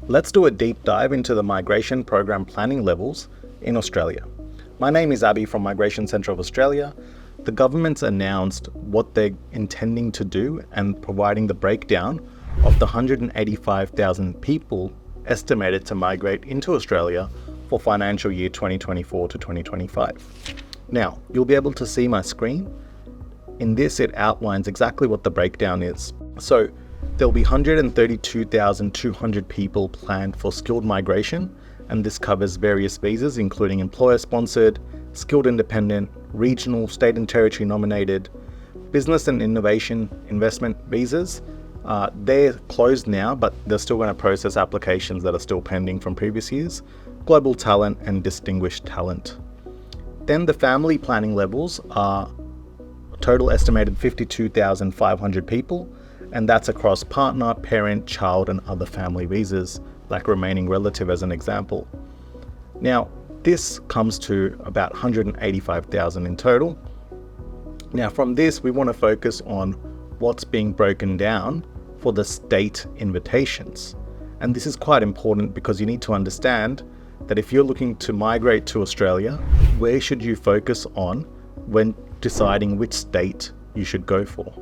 Let's do a deep dive into the migration program planning levels in Australia. My name is Abby from Migration Centre of Australia. The government's announced what they're intending to do and providing the breakdown of the 185,000 people estimated to migrate into Australia for financial year 2024 to 2025. Now, you'll be able to see my screen. In this, it outlines exactly what the breakdown is. So there'll be 132,200 people planned for skilled migration, and this covers various visas, including employer-sponsored, skilled independent, regional, state and territory nominated, business and innovation investment visas. They're closed now, but they're still going to process applications that are still pending from previous years, global talent and distinguished talent. Then the family planning levels are a total estimated 52,500 people, and that's across partner, parent, child and other family visas, like remaining relative as an example. Now, this comes to about 185,000 in total. Now, from this, we want to focus on what's being broken down for the state invitations. And this is quite important because you need to understand that if you're looking to migrate to Australia, where should you focus on when deciding which state you should go for?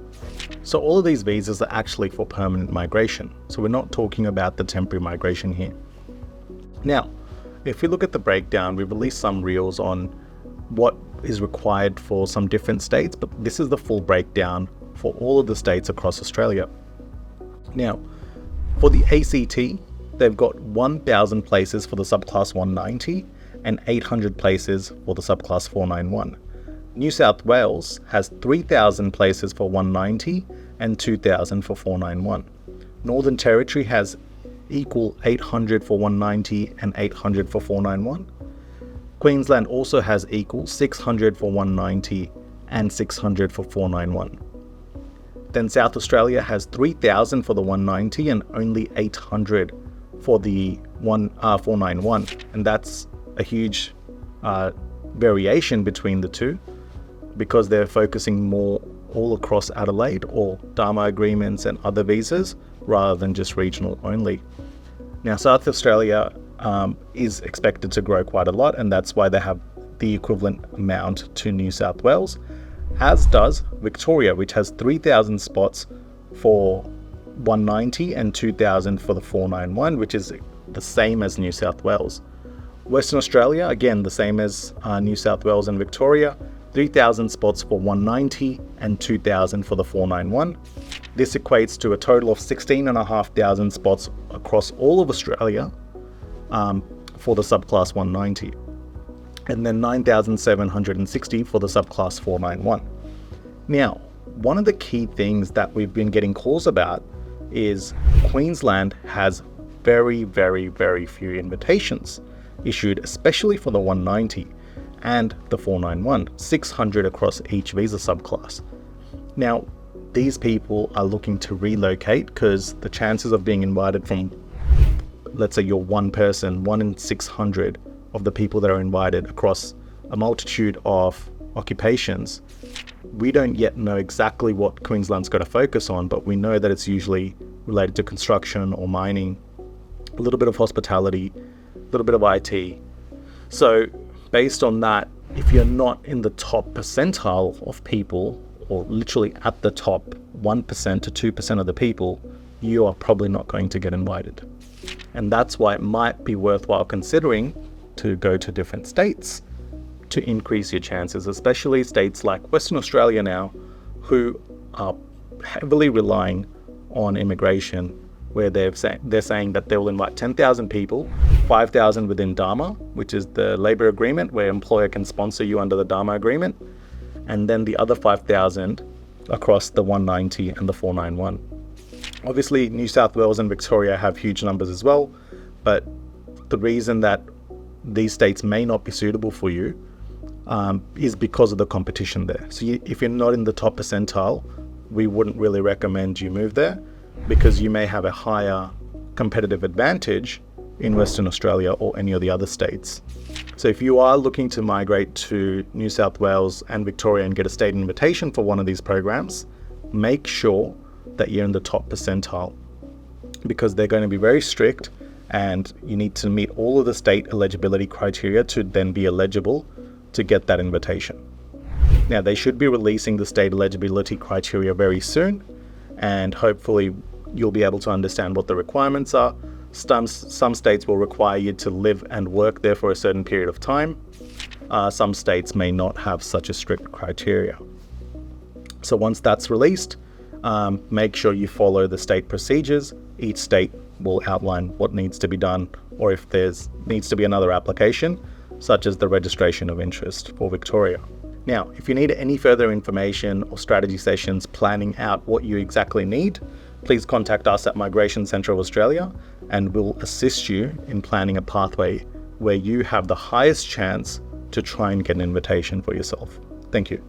So all of these visas are actually for permanent migration. So we're not talking about the temporary migration here. Now, if we look at the breakdown, we've released some reels on what is required for some different states, but this is the full breakdown for all of the states across Australia. Now, for the ACT, they've got 1,000 places for the subclass 190 and 800 places for the subclass 491. New South Wales has 3,000 places for 190 and 2,000 for 491. Northern Territory has equal 800 for 190 and 800 for 491. Queensland also has equal 600 for 190 and 600 for 491. Then South Australia has 3,000 for the 190 and only 800 for the 491, and that's a huge variation between the two because they're focusing more all across Adelaide or DAMA agreements and other visas rather than just regional only. Now, South Australia is expected to grow quite a lot, and that's why they have the equivalent amount to New South Wales, as does Victoria, which has 3,000 spots for 190 and 2,000 for the 491, which is the same as New South Wales. Western Australia, again, the same as New South Wales and Victoria, 3,000 spots for 190 and 2,000 for the 491. This equates to a total of 16,500 spots across all of Australia for the subclass 190. And then 9,760 for the subclass 491. Now, one of the key things that we've been getting calls about is Queensland has very, very, very few invitations issued, especially for the 190 and the 491, 600 across each visa subclass. Now, these people are looking to relocate because the chances of being invited from, let's say you're one person, 1 in 600 of the people that are invited across a multitude of occupations. We don't yet know exactly what Queensland's got to focus on, but we know that it's usually related to construction or mining, a little bit of hospitality, a little bit of IT. So based on that, if you're not in the top percentile of people, or literally at the top 1% to 2% of the people, you are probably not going to get invited. And that's why it might be worthwhile considering to go to different states to increase your chances, especially states like Western Australia now, who are heavily relying on immigration, where they're saying that they will invite 10,000 people, 5,000 within DAMA, which is the labour agreement where employer can sponsor you under the DAMA agreement, and then the other 5,000 across the 190 and the 491. Obviously, New South Wales and Victoria have huge numbers as well, but the reason that these states may not be suitable for you is because of the competition there. So if you're not in the top percentile, we wouldn't really recommend you move there because you may have a higher competitive advantage in Western Australia or any of the other states. So if you are looking to migrate to New South Wales and Victoria and get a state invitation for one of these programs, make sure that you're in the top percentile because they're going to be very strict and you need to meet all of the state eligibility criteria to then be eligible to get that invitation. Now, they should be releasing the state eligibility criteria very soon, and hopefully you'll be able to understand what the requirements are. Some states will require you to live and work there for a certain period of time. Some states may not have such a strict criteria. So once that's released, make sure you follow the state procedures. Each state will outline what needs to be done, or if needs to be another application, such as the registration of interest for Victoria. Now, if you need any further information or strategy sessions planning out what you exactly need, please contact us at Migration Centre of Australia, and we'll assist you in planning a pathway where you have the highest chance to try and get an invitation for yourself. Thank you.